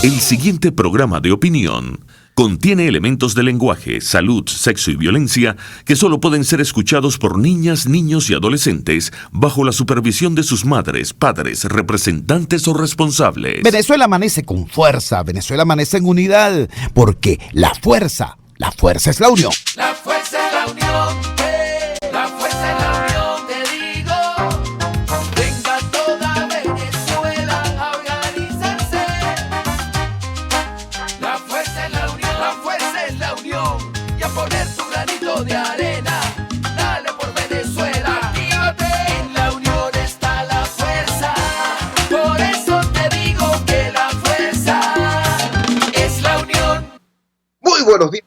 El siguiente programa de opinión contiene elementos de lenguaje, salud, sexo y violencia que solo pueden ser escuchados por niñas, niños y adolescentes bajo la supervisión de sus madres, padres, representantes o responsables. Venezuela amanece con fuerza, Venezuela amanece en unidad, porque la fuerza es la unión. La fuerza es la unión, la fuerza es la unión, te digo. Venga toda Venezuela a organizarse. La fuerza es la unión, la fuerza es la unión. Y a poner tu granito de arena, dale por Venezuela. Actívate, en la unión está la fuerza. Por eso te digo que la fuerza es la unión. Muy buenos días.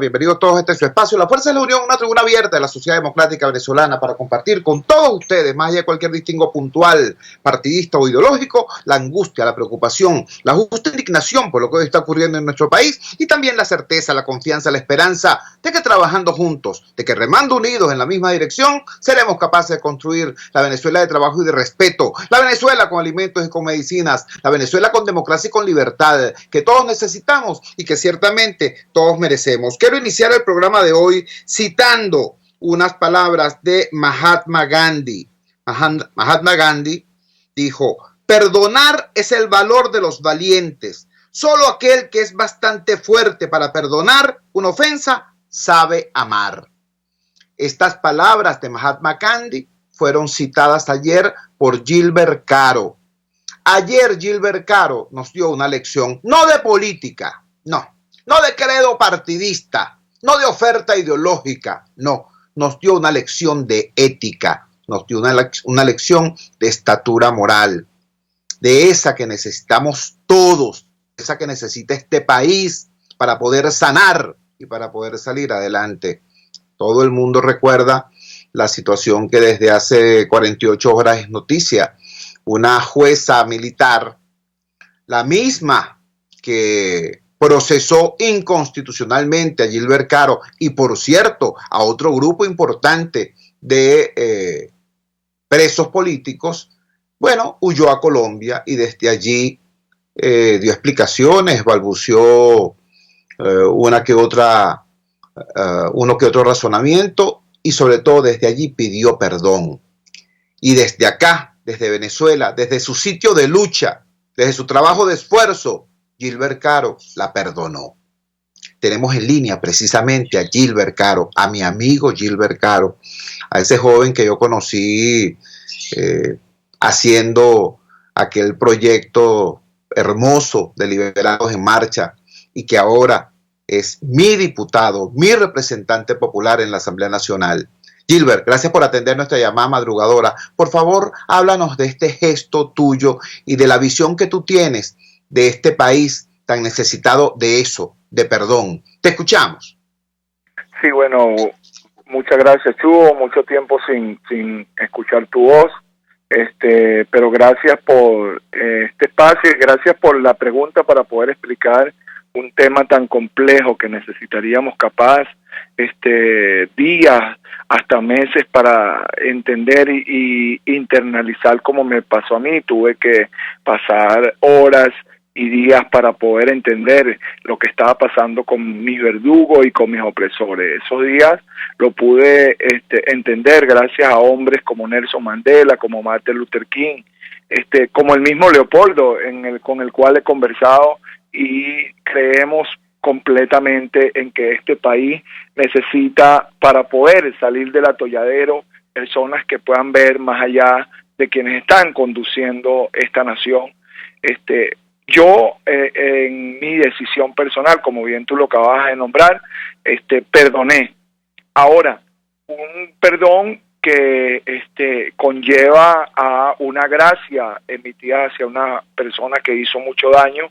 Bienvenidos todos a este su espacio. La Fuerza de la Unión, una tribuna abierta de la sociedad democrática venezolana para compartir con todos ustedes, más allá de cualquier distingo puntual, partidista o ideológico, la angustia, la preocupación, la justa indignación por lo que hoy está ocurriendo en nuestro país y también la certeza, la confianza, la esperanza de que trabajando juntos, de que remando unidos en la misma dirección, seremos capaces de construir la Venezuela de trabajo y de respeto, la Venezuela con alimentos y con medicinas, la Venezuela con democracia y con libertad, que todos necesitamos y que ciertamente todos merecemos. Quiero iniciar el programa de hoy citando unas palabras de Mahatma Gandhi. Mahatma Gandhi dijo: perdonar es el valor de los valientes. Solo aquel que es bastante fuerte para perdonar una ofensa sabe amar. Estas palabras de Mahatma Gandhi fueron citadas ayer por Gilbert Caro. Ayer Gilbert Caro nos dio una lección, no de política, no de credo partidista, no de oferta ideológica, no, nos dio una lección de ética, nos dio una lección de estatura moral, de esa que necesitamos todos, esa que necesita este país para poder sanar y para poder salir adelante. Todo el mundo recuerda la situación que desde hace 48 horas es noticia. Una jueza militar, la misma que procesó inconstitucionalmente a Gilbert Caro y, por cierto, a otro grupo importante de presos políticos, bueno, huyó a Colombia y desde allí dio explicaciones, balbuceó uno que otro razonamiento y sobre todo desde allí pidió perdón. Y desde acá, desde Venezuela, desde su sitio de lucha, desde su trabajo de esfuerzo, Gilbert Caro la perdonó. Tenemos en línea precisamente a Gilbert Caro, a mi amigo Gilbert Caro, a ese joven que yo conocí haciendo aquel proyecto hermoso de Liberados en Marcha y que ahora es mi diputado, mi representante popular en la Asamblea Nacional. Gilbert, gracias por atender nuestra llamada madrugadora. Por favor, háblanos de este gesto tuyo y de la visión que tú tienes de este país tan necesitado de eso, de perdón. Te escuchamos. Sí, bueno, muchas gracias, Chugo. Mucho tiempo sin escuchar tu voz, pero gracias por este espacio y gracias por la pregunta para poder explicar un tema tan complejo que necesitaríamos capaz días hasta meses para entender y internalizar, como me pasó a mí. Tuve que pasar horas y días para poder entender lo que estaba pasando con mis verdugos y con mis opresores. Esos días lo pude entender gracias a hombres como Nelson Mandela, como Martin Luther King, como el mismo Leopoldo, con el cual he conversado, y creemos completamente en que este país necesita, para poder salir del atolladero, personas que puedan ver más allá de quienes están conduciendo esta nación. Yo, en mi decisión personal, como bien tú lo acabas de nombrar, perdoné. Ahora, un perdón que conlleva a una gracia emitida hacia una persona que hizo mucho daño,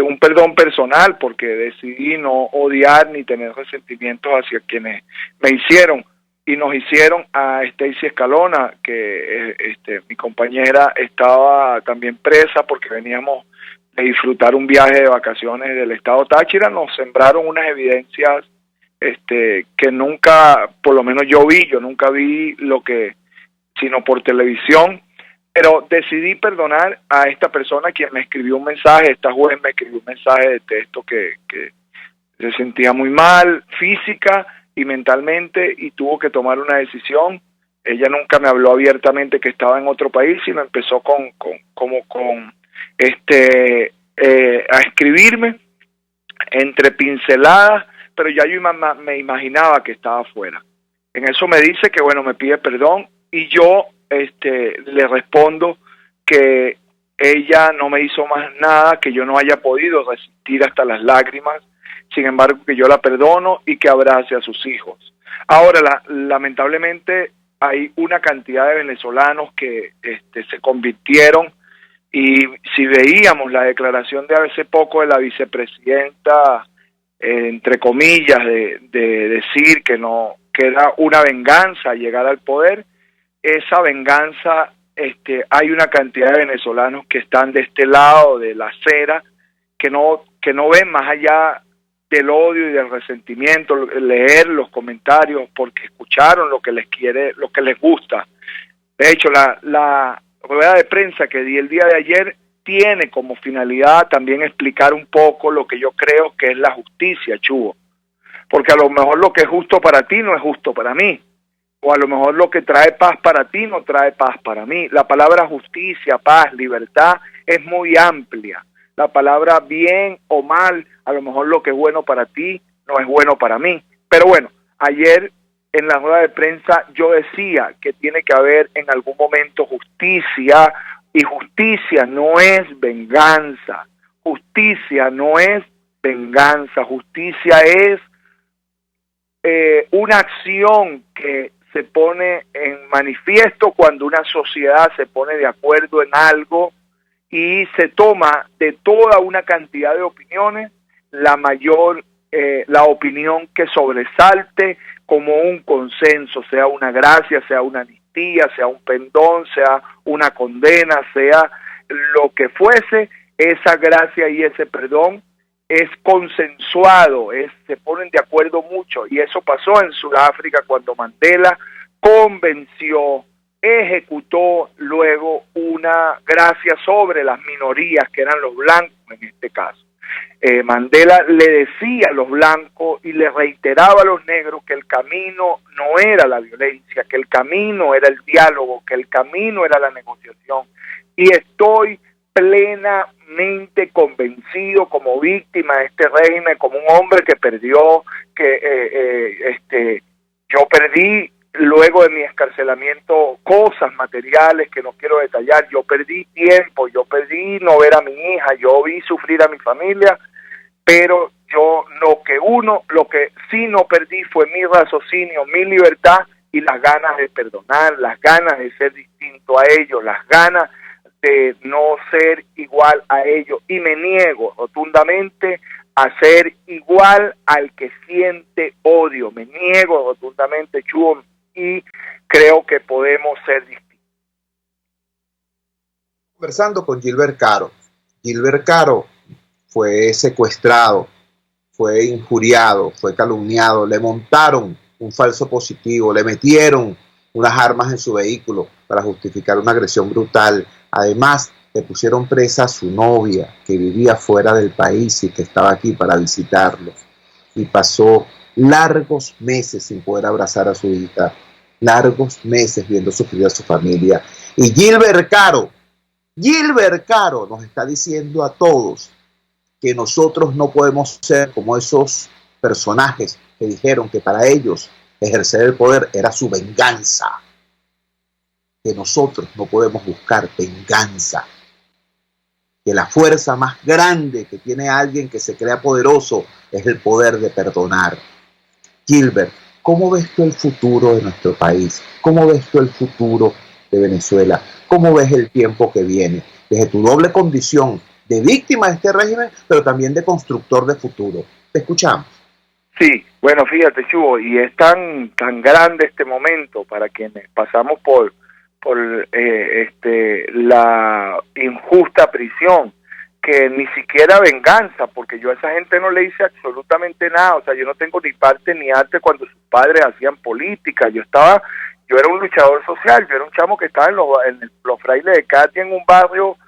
un perdón personal, porque decidí no odiar ni tener resentimientos hacia quienes me hicieron y nos hicieron. A Stacy Escalona, que mi compañera estaba también presa porque veníamos de disfrutar un viaje de vacaciones del estado Táchira. Nos sembraron unas evidencias que nunca, por lo menos yo nunca vi lo que, sino por televisión, Pero decidí perdonar a esta persona quien me escribió un mensaje, esta juez me escribió un mensaje de texto que se sentía muy mal física y mentalmente y tuvo que tomar una decisión. Ella nunca me habló abiertamente que estaba en otro país, sino empezó a escribirme entre pinceladas, pero ya yo me imaginaba que estaba afuera. En eso me dice que bueno, me pide perdón y yo le respondo que ella no me hizo más nada, que yo no haya podido resistir hasta las lágrimas, sin embargo que yo la perdono y que abrace a sus hijos. Ahora, lamentablemente hay una cantidad de venezolanos que se convirtieron, y si veíamos la declaración de hace poco de la vicepresidenta, entre comillas, de decir que era una venganza llegar al poder, esa venganza, hay una cantidad de venezolanos que están de este lado de la acera, que no ven más allá del odio y del resentimiento, leer los comentarios porque escucharon lo que les gusta. De hecho, la rueda de prensa que di el día de ayer tiene como finalidad también explicar un poco lo que yo creo que es la justicia, Chugo. Porque a lo mejor lo que es justo para ti no es justo para mí. O a lo mejor lo que trae paz para ti no trae paz para mí. La palabra justicia, paz, libertad es muy amplia. La palabra bien o mal, a lo mejor lo que es bueno para ti no es bueno para mí. Pero bueno, ayer en la rueda de prensa yo decía que tiene que haber en algún momento justicia, y justicia no es venganza. Justicia no es venganza. Justicia es una acción que se pone en manifiesto cuando una sociedad se pone de acuerdo en algo y se toma de toda una cantidad de opiniones la opinión que sobresalte como un consenso, sea una gracia, sea una amnistía, sea un perdón, sea una condena, sea lo que fuese. Esa gracia y ese perdón es consensuado, se ponen de acuerdo mucho, y eso pasó en Sudáfrica cuando Mandela convenció, ejecutó luego una gracia sobre las minorías que eran los blancos en este caso. Mandela le decía a los blancos y le reiteraba a los negros que el camino no era la violencia, que el camino era el diálogo, que el camino era la negociación. Y estoy plenamente convencido como víctima de este régimen, como un hombre que perdió, yo perdí luego de mi escarcelamiento cosas materiales que no quiero detallar. Yo perdí tiempo, yo perdí no ver a mi hija, yo vi sufrir a mi familia, pero lo que sí no perdí fue mi raciocinio, mi libertad y las ganas de perdonar, las ganas de ser distinto a ellos, las ganas de no ser igual a ellos, y me niego rotundamente a ser igual al que siente odio, me niego rotundamente, Chuo, y creo que podemos ser distintos. Conversando con Gilbert Caro. Gilbert Caro fue secuestrado, fue injuriado, fue calumniado, le montaron un falso positivo, le metieron unas armas en su vehículo para justificar una agresión brutal. Además, le pusieron presa a su novia, que vivía fuera del país y que estaba aquí para visitarlo. Y pasó largos meses sin poder abrazar a su hija, largos meses viendo sufrir a su familia. Y Gilbert Caro nos está diciendo a todos que nosotros no podemos ser como esos personajes que dijeron que para ellos ejercer el poder era su venganza. Que nosotros no podemos buscar venganza. Que la fuerza más grande que tiene alguien que se crea poderoso es el poder de perdonar. Gilbert, ¿cómo ves tú el futuro de nuestro país? ¿Cómo ves tú el futuro de Venezuela? ¿Cómo ves el tiempo que viene? Desde tu doble condición de víctima de este régimen, pero también de constructor de futuro. Te escuchamos. Sí, bueno, fíjate, Chugo, y es tan grande este momento para quienes pasamos por la injusta prisión, que ni siquiera venganza, porque yo a esa gente no le hice absolutamente nada. O sea, yo no tengo ni parte ni arte cuando sus padres hacían política. Yo Yo era un luchador social, yo era un chamo que estaba en los frailes de Catia, en un barrio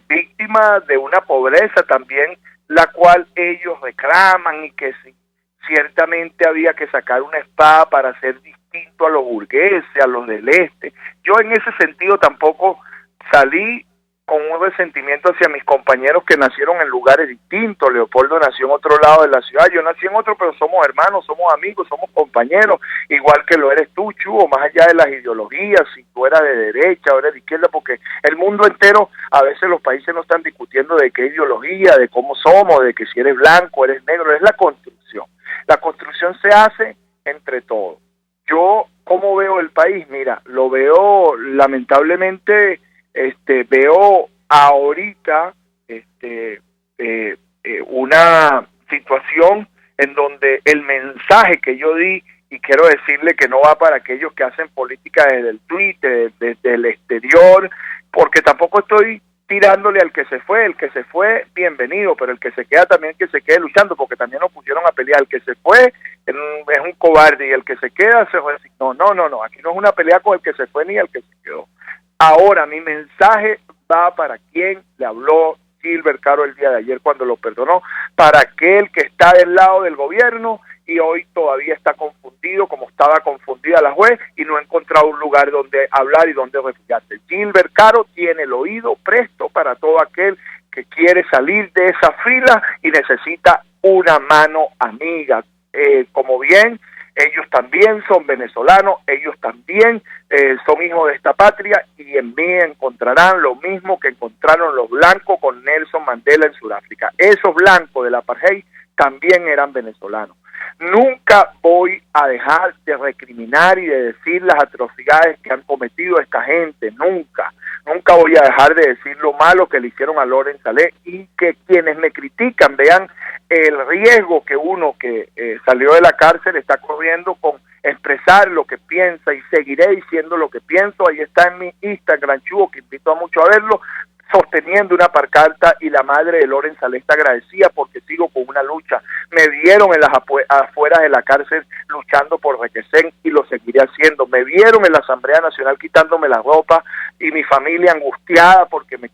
víctima de una pobreza también, la cual ellos reclaman, y que sí, ciertamente había que sacar una espada para ser distinto a los burgueses, a los del este. Yo en ese sentido tampoco salí con un resentimiento hacia mis compañeros que nacieron en lugares distintos. Leopoldo nació en otro lado de la ciudad, yo nací en otro, pero somos hermanos, somos amigos, somos compañeros, igual que lo eres tú, Chugo, más allá de las ideologías, si tú eras de derecha o eres de izquierda, porque el mundo entero, a veces los países no están discutiendo de qué ideología, de cómo somos, de que si eres blanco, eres negro, es la construcción. La construcción se hace entre todos. Yo, ¿cómo veo el país? Mira, lo veo lamentablemente, veo ahorita una situación en donde el mensaje que yo di, y quiero decirle que no va para aquellos que hacen política desde el Twitter, desde el exterior, porque tampoco estoy tirándole al que se fue. El que se fue, bienvenido, pero el que se queda también, que se quede luchando, porque también nos pusieron a pelear. El que se fue es un cobarde, y el que se queda se resignó. No, aquí no es una pelea con el que se fue ni el que se quedó. Ahora, mi mensaje va para quien le habló Gilbert Caro el día de ayer cuando lo perdonó, para aquel que está del lado del gobierno y hoy todavía está confundido como estaba confundida la juez y no ha encontrado un lugar donde hablar y donde refugiarse. Gilbert Caro tiene el oído presto para todo aquel que quiere salir de esa fila y necesita una mano amiga. Como bien, ellos también son venezolanos, ellos también son hijos de esta patria, y en mí encontrarán lo mismo que encontraron los blancos con Nelson Mandela en Sudáfrica. Esos blancos del apartheid también eran venezolanos. Nunca voy a dejar de recriminar y de decir las atrocidades que han cometido esta gente, nunca voy a dejar de decir lo malo que le hicieron a Loren Saleh, y que quienes me critican vean el riesgo que uno que salió de la cárcel está corriendo con expresar lo que piensa, y seguiré diciendo lo que pienso. Ahí está en mi Instagram, Chugo, que invito a muchos a verlo, sosteniendo una pancarta, y la madre de Loren Saleh está agradecida porque sigo con una lucha. Me vieron en las afueras de la cárcel luchando por Requesén, y lo seguiré haciendo. Me vieron en la Asamblea Nacional quitándome la ropa, y mi familia angustiada porque me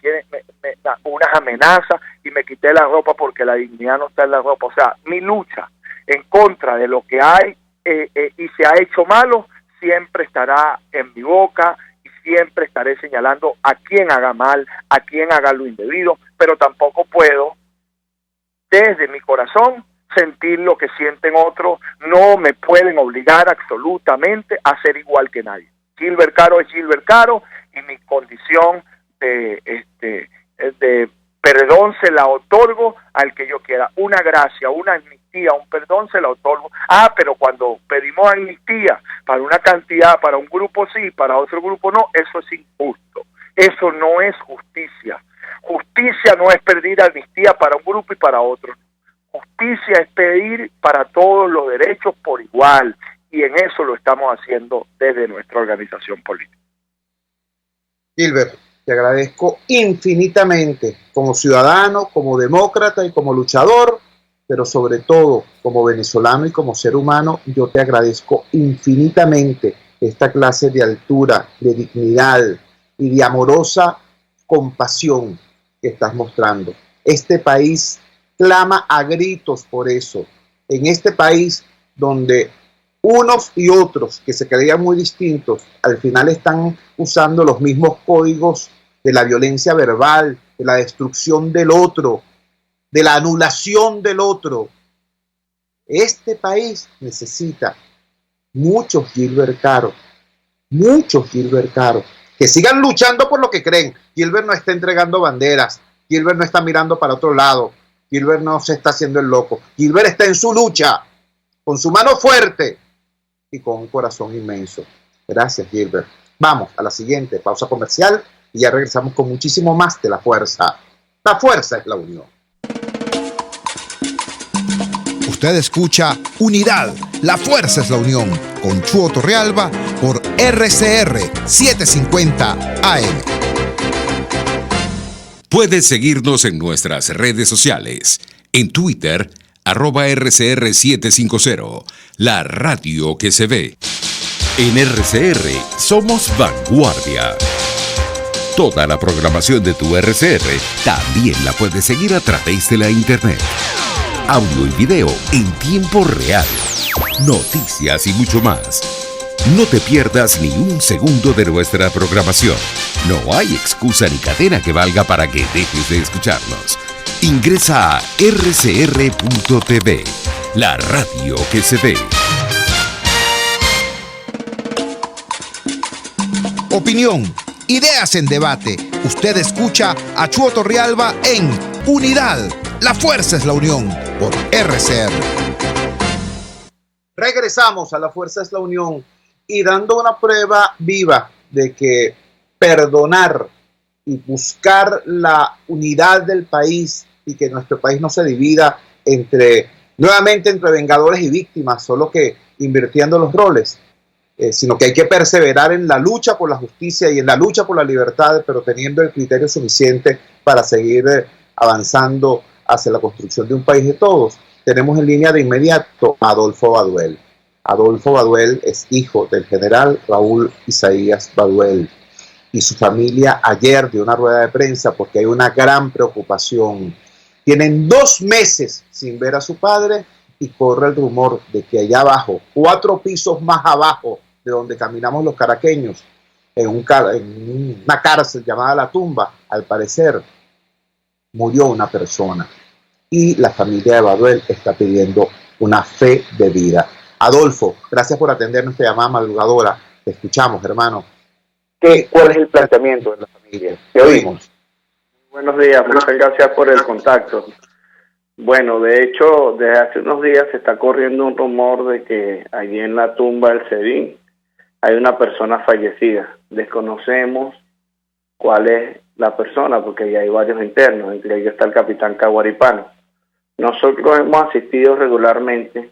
unas amenazas, y me quité la ropa porque la dignidad no está en la ropa. O sea, mi lucha en contra de lo que hay y se ha hecho malo siempre estará en mi boca, siempre estaré señalando a quien haga mal, a quien haga lo indebido, pero tampoco puedo desde mi corazón sentir lo que sienten otros. No me pueden obligar absolutamente a ser igual que nadie. Gilbert Caro es Gilbert Caro, y mi condición de perdón se la otorgo al que yo quiera. Una gracia, una amnistía, un perdón se la otorgo. Pero cuando pedimos amnistía para una cantidad, para un grupo sí, para otro grupo no, eso es injusto. Eso no es justicia. Justicia no es pedir amnistía para un grupo y para otro. Justicia es pedir para todos los derechos por igual, y en eso lo estamos haciendo desde nuestra organización política. Gilbert, te agradezco infinitamente como ciudadano, como demócrata y como luchador, pero sobre todo como venezolano y como ser humano. Yo te agradezco infinitamente esta clase de altura, de dignidad y de amorosa compasión que estás mostrando. Este país clama a gritos por eso. En este país donde unos y otros que se creían muy distintos, al final están usando los mismos códigos de la violencia verbal, de la destrucción del otro, de la anulación del otro. Este país necesita muchos Gilbert Caro, que sigan luchando por lo que creen. Gilbert no está entregando banderas, Gilbert no está mirando para otro lado, Gilbert no se está haciendo el loco. Gilbert está en su lucha, con su mano fuerte y con un corazón inmenso. Gracias, Gilbert. Vamos a la siguiente pausa comercial y ya regresamos con muchísimo más de La Fuerza. La fuerza es la unión. Usted escucha Unidad, la fuerza es la unión, con Chuo Torrealba por RCR 750 AM. Puedes seguirnos en nuestras redes sociales. En Twitter, @RCR750, la radio que se ve. En RCR somos vanguardia. Toda la programación de tu RCR también la puedes seguir a través de la internet. Audio y video en tiempo real. Noticias y mucho más. No te pierdas ni un segundo de nuestra programación. No hay excusa ni cadena que valga para que dejes de escucharnos. Ingresa a rcr.tv, la radio que se ve. Opinión, ideas en debate. Usted escucha a Chuo Torrealba en Unidad. La fuerza es la unión por RCR. Regresamos a La Fuerza es la Unión y dando una prueba viva de que perdonar y buscar la unidad del país y que nuestro país no se divida nuevamente entre vengadores y víctimas, solo que invirtiendo los roles. Sino que hay que perseverar en la lucha por la justicia y en la lucha por la libertad, pero teniendo el criterio suficiente para seguir avanzando hacia la construcción de un país de todos. Tenemos en línea de inmediato a Adolfo Baduel. Adolfo Baduel es hijo del general Raúl Isaías Baduel y su familia ayer dio una rueda de prensa porque hay una gran preocupación. Tienen 2 meses sin ver a su padre y corre el rumor de que allá abajo, 4 pisos más abajo de donde caminamos los caraqueños, en una cárcel llamada La Tumba, al parecer, murió una persona. Y la familia de Baduel está pidiendo una fe de vida. Adolfo, gracias por atender nuestra llamada madrugadora. Te escuchamos, hermano. ¿Cuál es el planteamiento de la familia? Te oímos. Buenos días, muchas gracias por el contacto. Bueno, de hecho, desde hace unos días se está corriendo un rumor de que allí en La Tumba del SEBIN hay una persona fallecida. Desconocemos cuál es la persona, porque ya hay varios internos, entre ellos está el capitán Caguaripano. Nosotros hemos asistido regularmente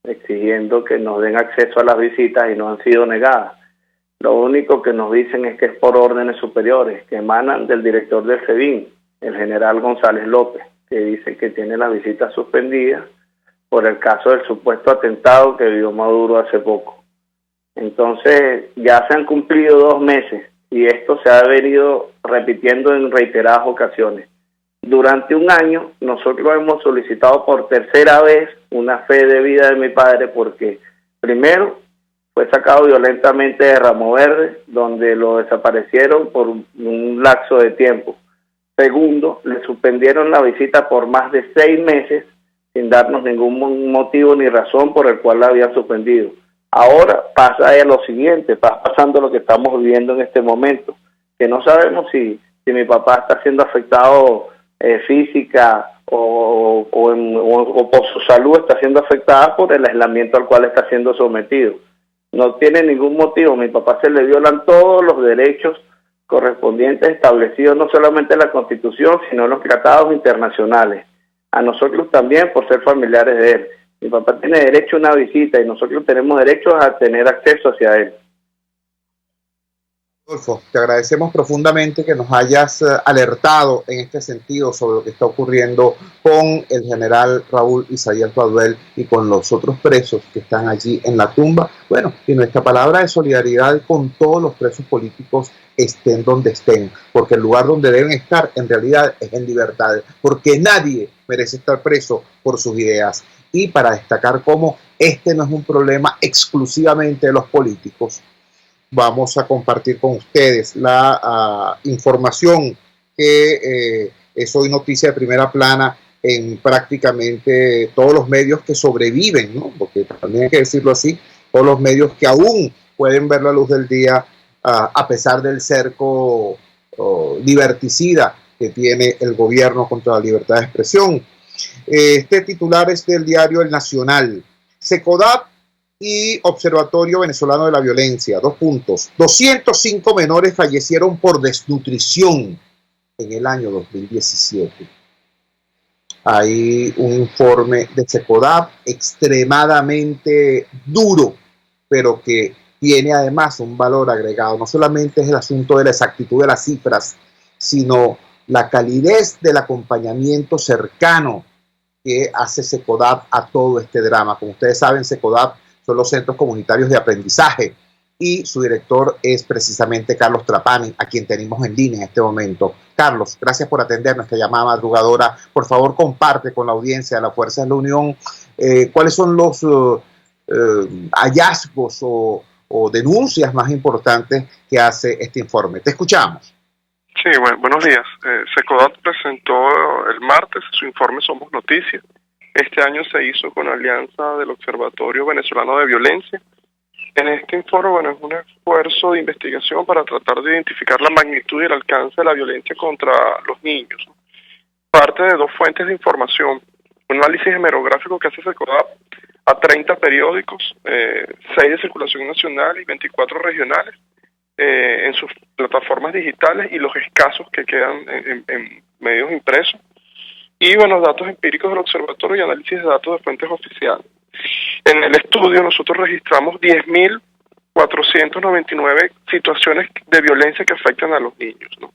exigiendo que nos den acceso a las visitas y no han sido negadas. Lo único que nos dicen es que es por órdenes superiores, que emanan del director del SEBIN, el general González López, que dice que tiene las visitas suspendidas por el caso del supuesto atentado que vivió Maduro hace poco. Entonces, ya se han cumplido 2 meses y esto se ha venido repitiendo en reiteradas ocasiones. Durante un año, nosotros hemos solicitado por tercera vez una fe de vida de mi padre porque, primero, fue sacado violentamente de Ramo Verde, donde lo desaparecieron por un lapso de tiempo. Segundo, le suspendieron la visita por más de 6 meses sin darnos ningún motivo ni razón por el cual la habían suspendido. Ahora pasa a lo siguiente, está pasando lo que estamos viviendo en este momento, que no sabemos si mi papá está siendo afectado física o por su salud está siendo afectada por el aislamiento al cual está siendo sometido. No tiene ningún motivo, mi papá se le violan todos los derechos correspondientes establecidos no solamente en la Constitución, sino en los tratados internacionales. A nosotros también por ser familiares de él. Mi papá tiene derecho a una visita y nosotros tenemos derecho a tener acceso hacia él. Adolfo, te agradecemos profundamente que nos hayas alertado en este sentido sobre lo que está ocurriendo con el general Raúl Isaías Baduel y con los otros presos que están allí en La Tumba. Bueno, y nuestra palabra de solidaridad con todos los presos políticos estén donde estén, porque el lugar donde deben estar en realidad es en libertad, porque nadie merece estar preso por sus ideas. Y para destacar cómo este no es un problema exclusivamente de los políticos, vamos a compartir con ustedes la información que es hoy noticia de primera plana en prácticamente todos los medios que sobreviven, ¿no? Porque también hay que decirlo así, todos los medios que aún pueden ver la luz del día a pesar del cerco liberticida que tiene el gobierno contra la libertad de expresión. Este titular es del diario El Nacional. SECODAP y Observatorio Venezolano de la Violencia. 2 puntos. 205 menores fallecieron por desnutrición en el año 2017. Hay un informe de SECODAP extremadamente duro, pero que tiene además un valor agregado. No solamente es el asunto de la exactitud de las cifras, sino la calidez del acompañamiento cercano que hace SECODAP a todo este drama. Como ustedes saben, SECODAP son los centros comunitarios de aprendizaje y su director es precisamente Carlos Trapani, a quien tenemos en línea en este momento. Carlos, gracias por atender nuestra llamada madrugadora. Por favor, comparte con la audiencia de la Fuerza de la Unión cuáles son los hallazgos o denuncias más importantes que hace este informe. Te escuchamos. Sí, buenos días. Secodat presentó el martes su informe Somos Noticias. Este año se hizo con alianza del Observatorio Venezolano de Violencia. En este informe, es un esfuerzo de investigación para tratar de identificar la magnitud y el alcance de la violencia contra los niños. Parte de dos fuentes de información. Un análisis hemerográfico que hace Secodat a 30 periódicos, 6 de circulación nacional y 24 regionales, en sus plataformas digitales y los escasos que quedan en medios impresos. Y datos empíricos del observatorio y análisis de datos de fuentes oficiales. En el estudio nosotros registramos 10.499 situaciones de violencia que afectan a los niños, ¿no?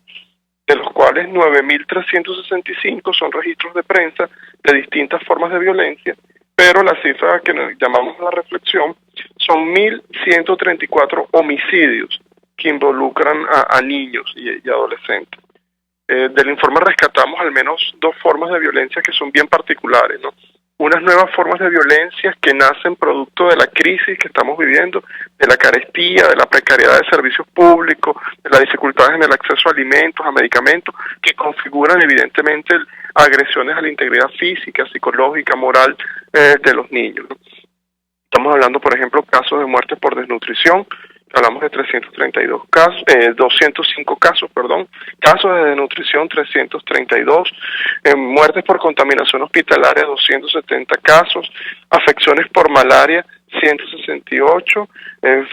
De los cuales 9.365 son registros de prensa de distintas formas de violencia, pero la cifra que nos llamamos a la reflexión son 1.134 homicidios que involucran a niños y adolescentes. Del informe rescatamos al menos dos formas de violencia que son bien particulares, ¿no? Unas nuevas formas de violencia que nacen producto de la crisis que estamos viviendo, de la carestía, de la precariedad de servicios públicos, de las dificultades en el acceso a alimentos, a medicamentos, que configuran evidentemente agresiones a la integridad física, psicológica, moral de los niños, ¿no? Estamos hablando, por ejemplo, casos de muerte por desnutrición. Hablamos de 205 casos, casos de desnutrición 332, muertes por contaminación hospitalaria 270 casos, afecciones por malaria 168,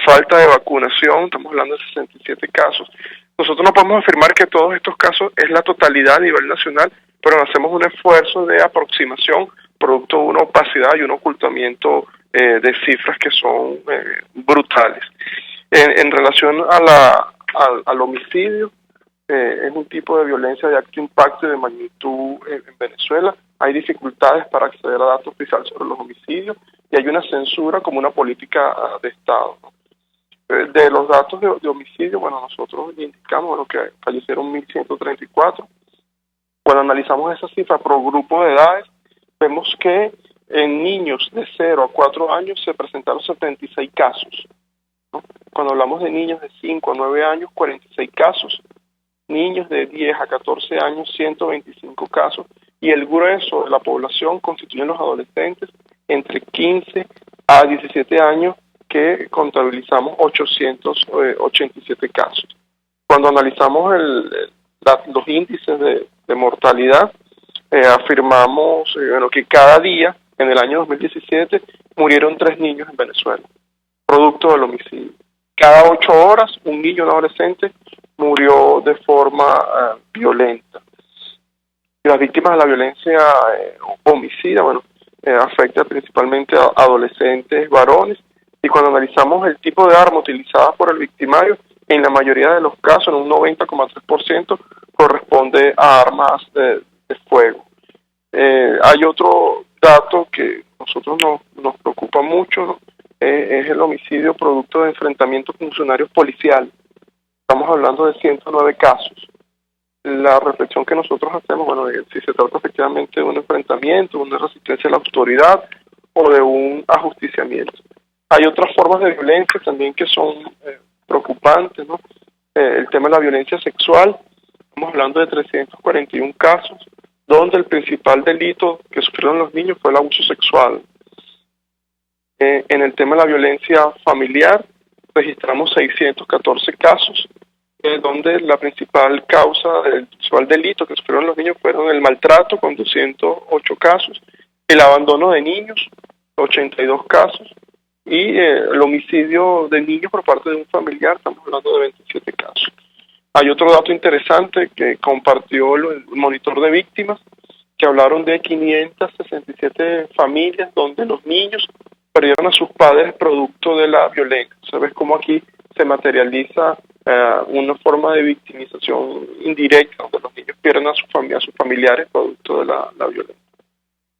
falta de vacunación, estamos hablando de 67 casos. Nosotros no podemos afirmar que todos estos casos es la totalidad a nivel nacional, pero hacemos un esfuerzo de aproximación producto de una opacidad y un ocultamiento de cifras que son brutales. En relación al homicidio, es un tipo de violencia de alto impacto y de magnitud en Venezuela. Hay dificultades para acceder a datos oficiales sobre los homicidios y hay una censura como una política de Estado, ¿no? De los datos de homicidio, nosotros indicamos que fallecieron 1.134. Cuando analizamos esa cifra por grupo de edades, vemos que en niños de 0 a 4 años se presentaron 76 casos. ¿No? Cuando hablamos de niños de 5 a 9 años, 46 casos, niños de 10 a 14 años, 125 casos, y el grueso de la población constituyen los adolescentes entre 15 a 17 años, que contabilizamos 887 casos. Cuando analizamos los índices de mortalidad, afirmamos que cada día, en el año 2017, murieron 3 niños en Venezuela, producto del homicidio. Cada 8 horas, un niño, un adolescente, murió de forma violenta. Y las víctimas de la violencia homicida, afecta principalmente a adolescentes varones, y cuando analizamos el tipo de arma utilizada por el victimario, en la mayoría de los casos, en un 90,3%, corresponde a armas de fuego. Hay otro dato que a nosotros nos preocupa mucho, ¿no? Es el homicidio producto de enfrentamientos con funcionarios policiales. Estamos hablando de 109 casos. La reflexión que nosotros hacemos, si se trata efectivamente de un enfrentamiento, una resistencia a la autoridad o de un ajusticiamiento. Hay otras formas de violencia también que son preocupantes, ¿no? El tema de la violencia sexual, estamos hablando de 341 casos, donde el principal delito que sufrieron los niños fue el abuso sexual. En el tema de la violencia familiar, registramos 614 casos, donde la principal causa del principal delito que sufrieron los niños fueron el maltrato, con 208 casos, el abandono de niños, 82 casos, y el homicidio de niños por parte de un familiar, estamos hablando de 27 casos. Hay otro dato interesante que compartió el monitor de víctimas, que hablaron de 567 familias donde los niños perdieron a sus padres producto de la violencia. ¿Sabes cómo aquí se materializa una forma de victimización indirecta, donde los niños pierden a sus familiares producto de la violencia?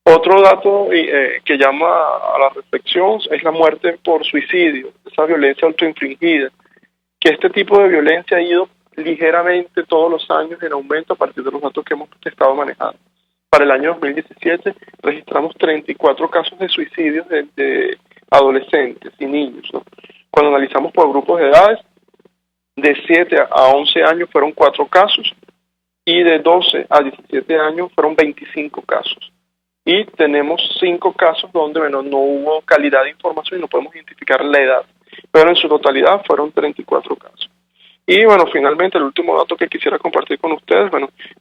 Otro Otro dato que llama a la reflexión es la muerte por suicidio, esa violencia autoinfligida, que este tipo de violencia ha ido ligeramente todos los años en aumento a partir de los datos que hemos estado manejando. Para el año 2017 registramos 34 casos de suicidios de adolescentes y niños, ¿no? Cuando analizamos por grupos de edades, de 7 a 11 años fueron 4 casos y de 12 a 17 años fueron 25 casos. Y tenemos 5 casos donde no hubo calidad de información y no podemos identificar la edad, pero en su totalidad fueron 34 casos. Y bueno, finalmente el último dato que quisiera compartir con ustedes,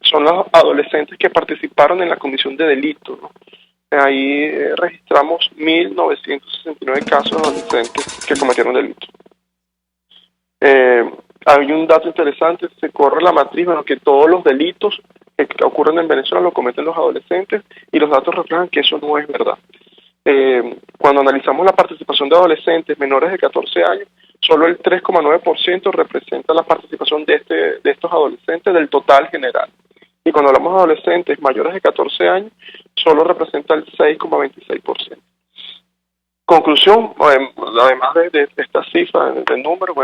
son los adolescentes que participaron en la comisión de delito, ¿no? Ahí registramos 1.969 casos de adolescentes que cometieron delito. Hay un dato interesante, se corre la matriz, que todos los delitos que ocurren en Venezuela lo cometen los adolescentes, y los datos reflejan que eso no es verdad. Cuando analizamos la participación de adolescentes menores de 14 años, solo el 3,9% representa la participación de estos adolescentes del total general. Y cuando hablamos de adolescentes mayores de 14 años, solo representa el 6,26%. Conclusión, además de esta cifra, del número,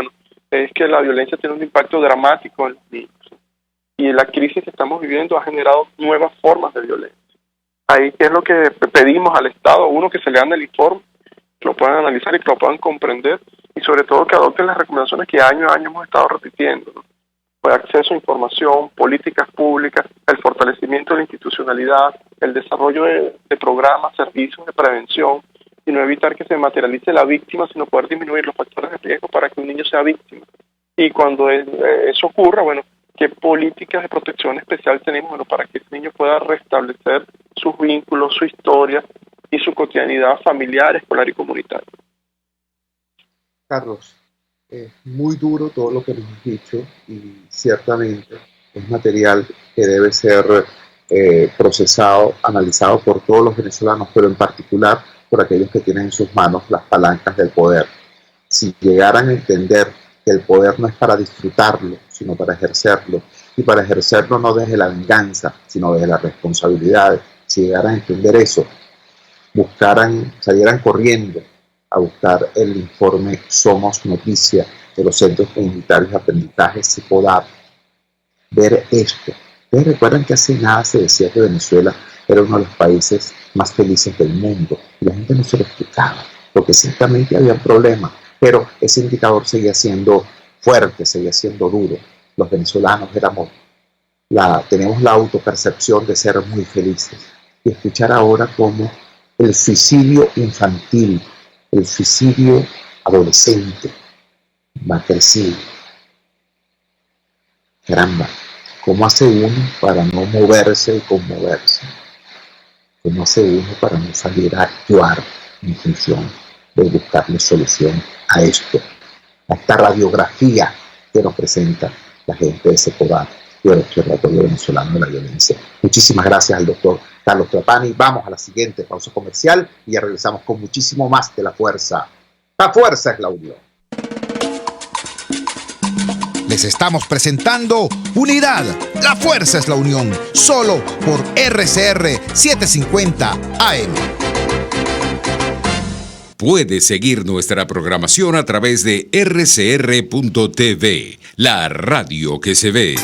es que la violencia tiene un impacto dramático en los niños. Y la crisis que estamos viviendo ha generado nuevas formas de violencia. Ahí, ¿qué es lo que pedimos al Estado? Uno, que se lean el informe, que lo puedan analizar y que lo puedan comprender, y sobre todo que adopten las recomendaciones que año a año hemos estado repitiendo, ¿no? Pues acceso a información, políticas públicas, el fortalecimiento de la institucionalidad, el desarrollo de programas, servicios de prevención, y no evitar que se materialice la víctima, sino poder disminuir los factores de riesgo para que un niño sea víctima. Y cuando eso ocurra, ¿qué políticas de protección especial tenemos para que ese niño pueda restablecer sus vínculos, su historia y su cotidianidad familiar, escolar y comunitaria? Carlos, es muy duro todo lo que nos has dicho y ciertamente es material que debe ser procesado, analizado por todos los venezolanos, pero en particular por aquellos que tienen en sus manos las palancas del poder. Si llegaran a entender que el poder no es para disfrutarlo, sino para ejercerlo, y para ejercerlo no desde la venganza, sino desde la responsabilidad, si llegaran a entender eso, salieran corriendo a buscar el informe Somos Noticia de los Centros Comunitarios de Aprendizaje CEPODAP, ver esto. ¿Ustedes recuerdan que hace nada se decía que Venezuela era uno de los países más felices del mundo? Y la gente no se lo explicaba, porque ciertamente había problemas, pero ese indicador seguía siendo fuerte, seguía siendo duro. Los venezolanos tenemos la autopercepción de ser muy felices. Y escuchar ahora cómo el suicidio infantil, el suicidio adolescente va creciendo. Caramba, ¿cómo hace uno para no moverse y conmoverse? ¿Cómo hace uno para no salir a actuar en función de buscarle solución a esto? A esta radiografía que nos presenta la gente de CEPODAP y del Observatorio Venezolano de la Violencia. Muchísimas gracias al doctor Carlos Trapani. Vamos a la siguiente pausa comercial y ya regresamos con muchísimo más de La Fuerza. La fuerza es la unión. Les estamos presentando Unidad. La fuerza es la unión. Solo por RCR 750 AM. Puedes seguir nuestra programación a través de rcr.tv, la radio que se ve.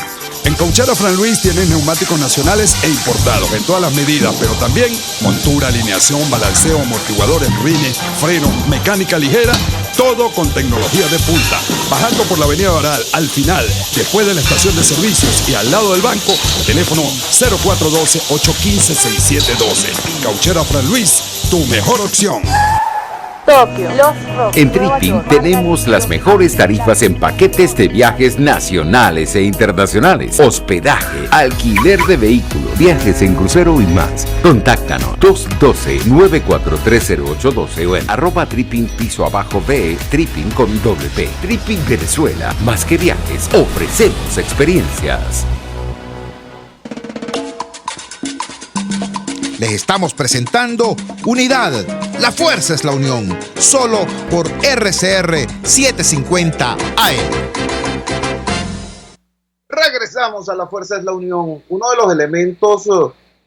En Cauchera Fran Luis tienen neumáticos nacionales e importados en todas las medidas, pero también montura, alineación, balanceo, amortiguadores, rines, frenos, mecánica ligera, todo con tecnología de punta. Bajando por la avenida Baral, al final, después de la estación de servicios y al lado del banco, teléfono 0412-815-6712. Cauchera Fran Luis, tu mejor opción. Tokio, Los Rock, En Tripping tenemos las mejores tarifas en paquetes de viajes nacionales e internacionales, hospedaje, alquiler de vehículos, viajes en crucero y más. Contáctanos 212-9430812 o en @Tripping _ve, Tripping con doble P. Tripping Venezuela, más que viajes, ofrecemos experiencias. Les estamos presentando Unidad. La fuerza es la unión. Solo por RCR 750 AM. Regresamos a La Fuerza es la Unión. Uno de los elementos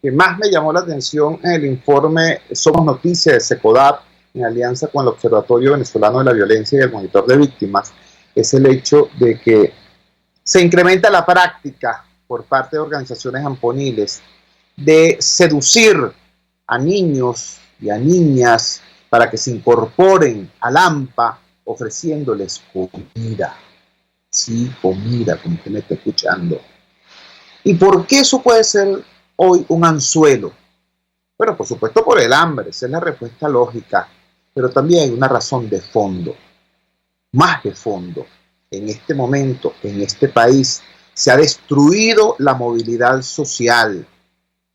que más me llamó la atención en el informe Somos Noticias de SECODAP, en alianza con el Observatorio Venezolano de la Violencia y el Monitor de Víctimas, es el hecho de que se incrementa la práctica por parte de organizaciones amponiles de seducir a niños y a niñas para que se incorporen al AMPA ofreciéndoles comida. Sí, comida, como usted me está escuchando. ¿Y por qué eso puede ser hoy un anzuelo? Bueno, por supuesto por el hambre, esa es la respuesta lógica, pero también hay una razón de fondo, más de fondo. En este momento, en este país, se ha destruido la movilidad social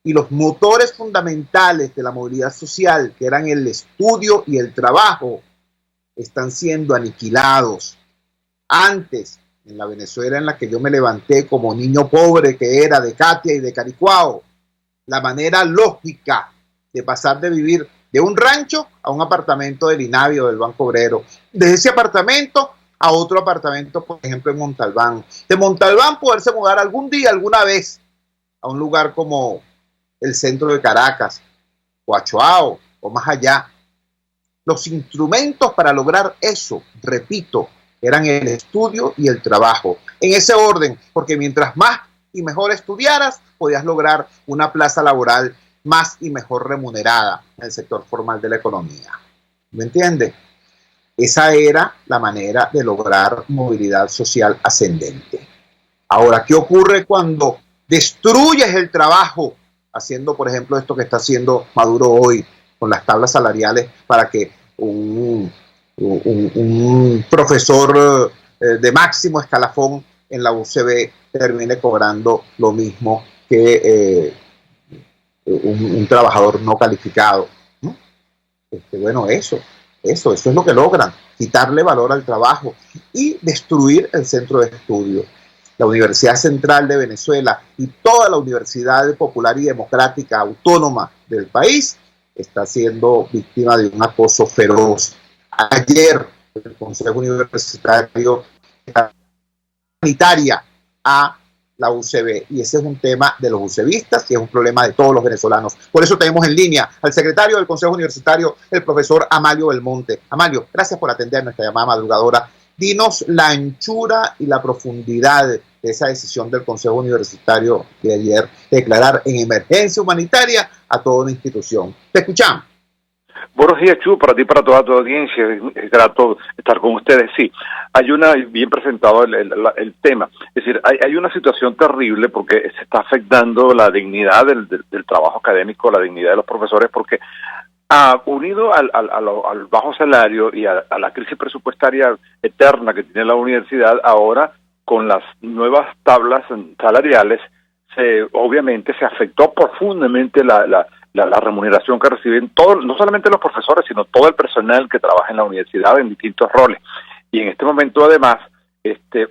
y los motores fundamentales de la movilidad social, que eran el estudio y el trabajo, están siendo aniquilados. Antes, en la Venezuela en la que yo me levanté como niño pobre que era de Catia y de Caricuao, la manera lógica de pasar de vivir de un rancho a un apartamento del INAVI o del Banco Obrero, de ese apartamento a otro apartamento, por ejemplo en Montalbán, de Montalbán poderse mudar algún día, alguna vez, a un lugar como el centro de Caracas, o Achoao, o más allá. Los instrumentos para lograr eso, repito, eran el estudio y el trabajo. En ese orden, porque mientras más y mejor estudiaras, podías lograr una plaza laboral más y mejor remunerada en el sector formal de la economía. ¿Me entiende? Esa era la manera de lograr movilidad social ascendente. Ahora, ¿qué ocurre cuando destruyes el trabajo, haciendo, por ejemplo, esto que está haciendo Maduro hoy con las tablas salariales para que un profesor de máximo escalafón en la UCB termine cobrando lo mismo que un trabajador no calificado? ¿No? Bueno, eso es lo que logran, quitarle valor al trabajo y destruir el centro de estudio. La Universidad Central de Venezuela y toda la Universidad Popular y Democrática Autónoma del país está siendo víctima de un acoso feroz. Ayer el Consejo Universitario sanitaria a la UCB, y ese es un tema de los UCBistas y es un problema de todos los venezolanos. Por eso tenemos en línea al secretario del Consejo Universitario, el profesor Amalio Belmonte. Amalio, gracias por atender nuestra llamada madrugadora. Dinos la anchura y la profundidad de esa decisión del Consejo Universitario de ayer de declarar en emergencia humanitaria a toda una institución. Te escuchamos. Buenos días, Chu, para ti y para toda tu audiencia. Es grato estar con ustedes. Sí, hay bien presentado el tema. Es decir, hay una situación terrible porque se está afectando la dignidad del trabajo académico, la dignidad de los profesores, porque unido al bajo salario y a la crisis presupuestaria eterna que tiene la universidad, ahora con las nuevas tablas salariales, obviamente se afectó profundamente la remuneración que reciben no solamente los profesores, sino todo el personal que trabaja en la universidad en distintos roles. Y en este momento, además,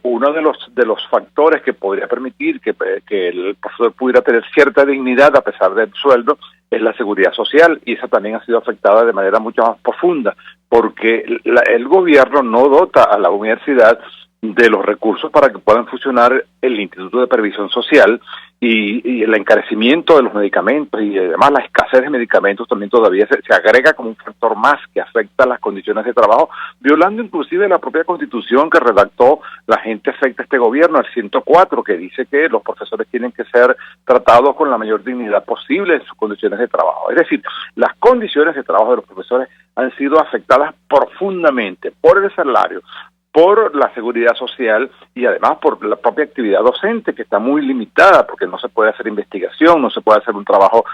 uno de los factores que podría permitir que el profesor pudiera tener cierta dignidad a pesar del sueldo es la seguridad social, y esa también ha sido afectada de manera mucho más profunda, porque el gobierno no dota a la universidad de los recursos para que puedan funcionar el Instituto de Previsión Social, y el encarecimiento de los medicamentos y además la escasez de medicamentos también todavía se agrega como un factor más que afecta las condiciones de trabajo, violando inclusive la propia Constitución que redactó la gente afecta a este gobierno, el 104, que dice que los profesores tienen que ser tratados con la mayor dignidad posible en sus condiciones de trabajo. Es decir, las condiciones de trabajo de los profesores han sido afectadas profundamente por el salario, por la seguridad social y además por la propia actividad docente, que está muy limitada porque no se puede hacer investigación, no se puede hacer un trabajo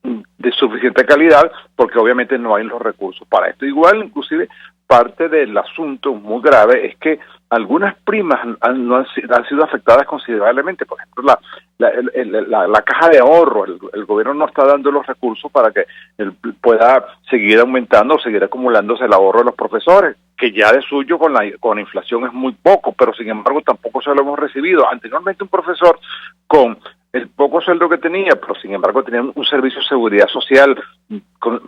de suficiente calidad porque obviamente no hay los recursos para esto. Igual, inclusive, parte del asunto muy grave es que algunas primas han sido afectadas considerablemente. Por ejemplo, la caja de ahorro, el gobierno no está dando los recursos para que pueda seguir aumentando o seguir acumulándose el ahorro de los profesores, que ya de suyo con la inflación es muy poco, pero sin embargo tampoco se lo hemos recibido. Anteriormente un profesor con el poco sueldo que tenía, pero sin embargo tenía un servicio de seguridad social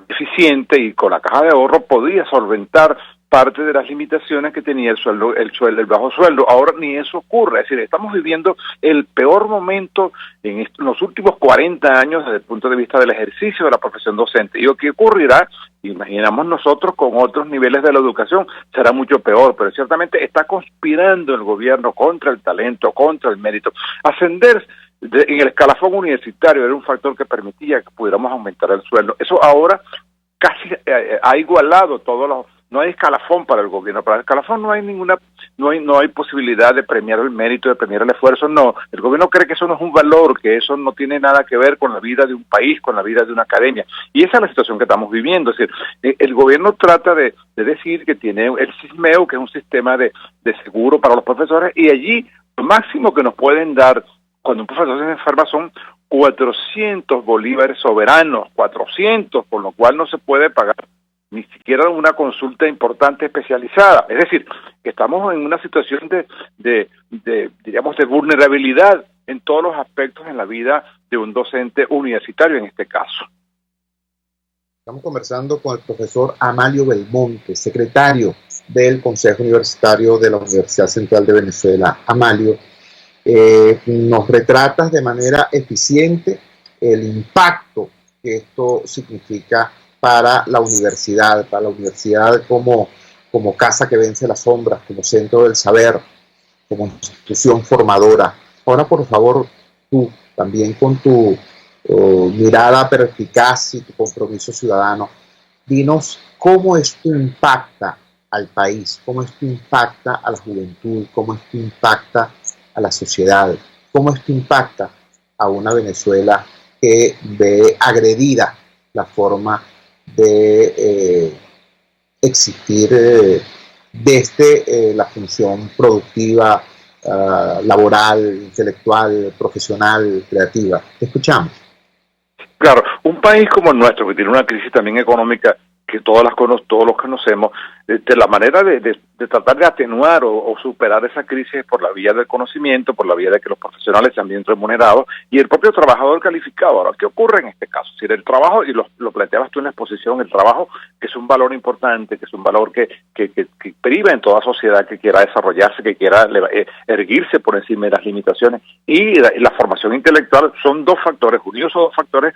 eficiente y con la caja de ahorro podía solventar parte de las limitaciones que tenía el bajo sueldo. Ahora ni eso ocurre, es decir, estamos viviendo el peor momento en los últimos 40 años desde el punto de vista del ejercicio de la profesión docente. Y lo que ocurrirá, imaginamos nosotros, con otros niveles de la educación, será mucho peor, pero ciertamente está conspirando el gobierno contra el talento, contra el mérito. Ascender en el escalafón universitario era un factor que permitía que pudiéramos aumentar el sueldo. Eso ahora casi ha igualado todos los... No hay escalafón para el gobierno. Para el escalafón no hay posibilidad de premiar el mérito, de premiar el esfuerzo. No, el gobierno cree que eso no es un valor, que eso no tiene nada que ver con la vida de un país, con la vida de una academia. Y esa es la situación que estamos viviendo. Es decir, el gobierno trata de decir que tiene el SISMEU, que es un sistema de seguro para los profesores, y allí lo máximo que nos pueden dar cuando un profesor se enferma son 400 bolívares soberanos, 400, por lo cual no se puede pagar ni siquiera una consulta importante especializada. Es decir, que estamos en una situación diríamos, de vulnerabilidad en todos los aspectos en la vida de un docente universitario en este caso. Estamos conversando con el profesor Amalio Belmonte, secretario del Consejo Universitario de la Universidad Central de Venezuela. Amalio, nos retratas de manera eficiente el impacto que esto significa para la universidad como casa que vence las sombras, como centro del saber, como institución formadora. Ahora, por favor, tú, también con tu mirada perspicaz y tu compromiso ciudadano, dinos cómo esto impacta al país, cómo esto impacta a la juventud, cómo esto impacta a la sociedad, cómo esto impacta a una Venezuela que ve agredida la forma de existir desde la función productiva, laboral, intelectual, profesional, creativa. Te escuchamos. Claro, un país como el nuestro, que tiene una crisis también económica que todos los conocemos, de la manera de tratar de atenuar o superar esa crisis por la vía del conocimiento, por la vía de que los profesionales sean bien remunerados y el propio trabajador calificado. Ahora, ¿qué ocurre en este caso? Si el trabajo, y lo planteabas tú en la exposición, el trabajo, que es un valor importante, que es un valor que priva en toda sociedad que quiera desarrollarse, que quiera erguirse por encima de las limitaciones, y la formación intelectual son dos factores. Unidos esos dos factores,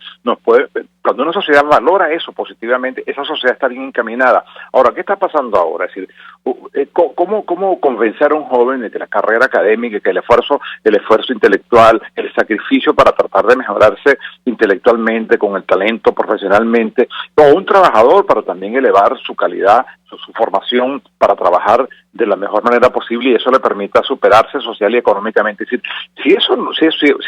cuando una sociedad valora eso positivamente, esa sociedad está bien encaminada. Ahora, ¿qué está pasando ahora? Es decir, ¿cómo convencer a un joven de que la carrera académica, que el esfuerzo intelectual, el sacrificio para tratar de mejorarse intelectualmente, con el talento, profesionalmente, o un trabajador para también elevar su calidad, su formación para trabajar de la mejor manera posible y eso le permita superarse social y económicamente? Es decir,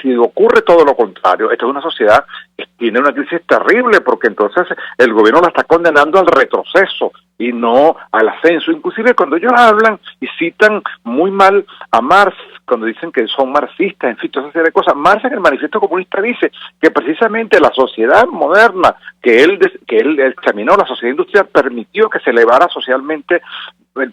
si ocurre todo lo contrario, esta es una sociedad que tiene una crisis terrible, porque entonces el gobierno la está condenando al retroceso y no al ascenso. Inclusive cuando ellos hablan y citan muy mal a Marx, cuando dicen que son marxistas, en fin, toda esa serie de cosas. Marx en el Manifiesto Comunista dice que precisamente la sociedad moderna que él examinó, la sociedad industrial, permitió que se elevara socialmente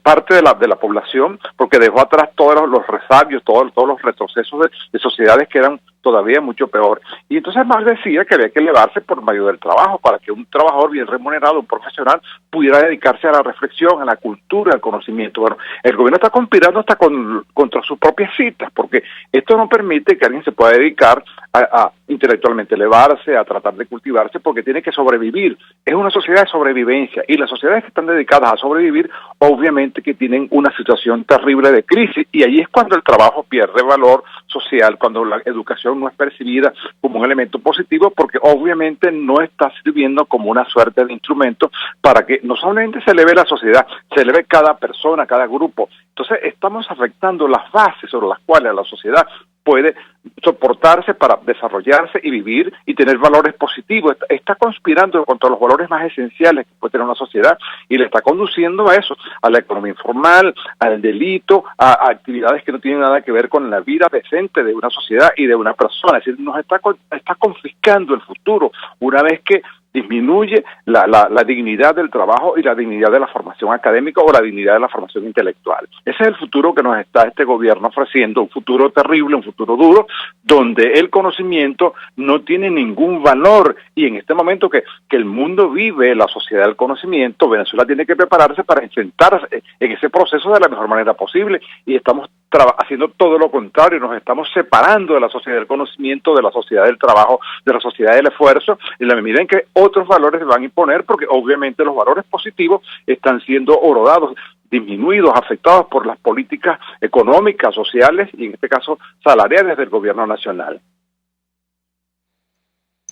parte de la población, porque dejó atrás todos los resabios, todos los retrocesos de sociedades que eran todavía mucho peor. Y entonces Marx decía que había que elevarse por medio del trabajo, para que un trabajador bien remunerado, un profesional, pudiera dedicarse a la reflexión, a la cultura, al conocimiento. Bueno, el gobierno está conspirando hasta contra sus propias citas, porque esto no permite que alguien se pueda dedicar a intelectualmente elevarse, a tratar de cultivarse, porque tiene que sobrevivir. Es una sociedad de sobrevivencia, y las sociedades que están dedicadas a sobrevivir, obviamente que tienen una situación terrible de crisis, y ahí es cuando el trabajo pierde valor social, cuando la educación no es percibida como un elemento positivo, porque obviamente no está sirviendo como una suerte de instrumento para que no solamente se eleve la sociedad, se eleve cada persona, cada grupo. Entonces estamos afectando las bases sobre las cuales la sociedad puede soportarse para desarrollarse y vivir y tener valores positivos. Está conspirando contra los valores más esenciales que puede tener una sociedad y le está conduciendo a eso, a la economía informal, al delito, a actividades que no tienen nada que ver con la vida decente de una sociedad y de una persona. Es decir, nos está confiscando el futuro una vez que disminuye la dignidad del trabajo y la dignidad de la formación académica o la dignidad de la formación intelectual. Ese es el futuro que nos está este gobierno ofreciendo, un futuro terrible, un futuro duro, donde el conocimiento no tiene ningún valor, y en este momento que el mundo vive la sociedad del conocimiento, Venezuela tiene que prepararse para enfrentarse en ese proceso de la mejor manera posible, y estamos haciendo todo lo contrario, nos estamos separando de la sociedad del conocimiento, de la sociedad del trabajo, de la sociedad del esfuerzo, en la medida en que otros valores se van a imponer, porque obviamente los valores positivos están siendo orodados, disminuidos, afectados por las políticas económicas, sociales y en este caso salariales del gobierno nacional.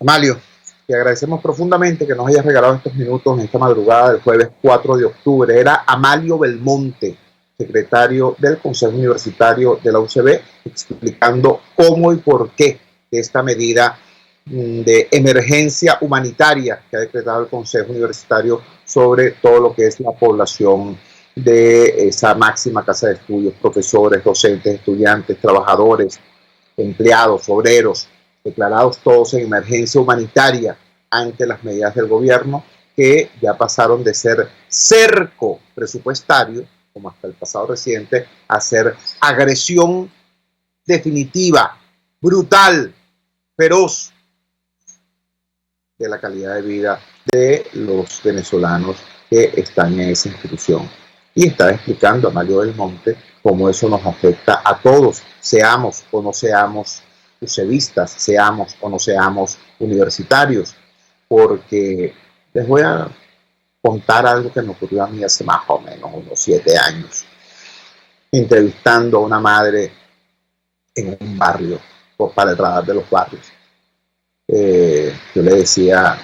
Amalio, te agradecemos profundamente que nos hayas regalado estos minutos en esta madrugada del jueves 4 de octubre. Era Amalio Belmonte, secretario del Consejo Universitario de la UCB, explicando cómo y por qué esta medida de emergencia humanitaria que ha decretado el Consejo Universitario sobre todo lo que es la población de esa máxima casa de estudios, profesores, docentes, estudiantes, trabajadores, empleados, obreros, declarados todos en emergencia humanitaria ante las medidas del gobierno que ya pasaron de ser cerco presupuestario, como hasta el pasado reciente, a ser agresión definitiva, brutal, feroz de la calidad de vida de los venezolanos que están en esa institución. Y está explicando Amalio Belmonte cómo eso nos afecta a todos, seamos o no seamos ucevistas, seamos o no seamos universitarios, porque les voy a contar algo que me ocurrió a mí hace más o menos unos 7 años, entrevistando a una madre en un barrio, para el radar de los barrios. Yo le decía,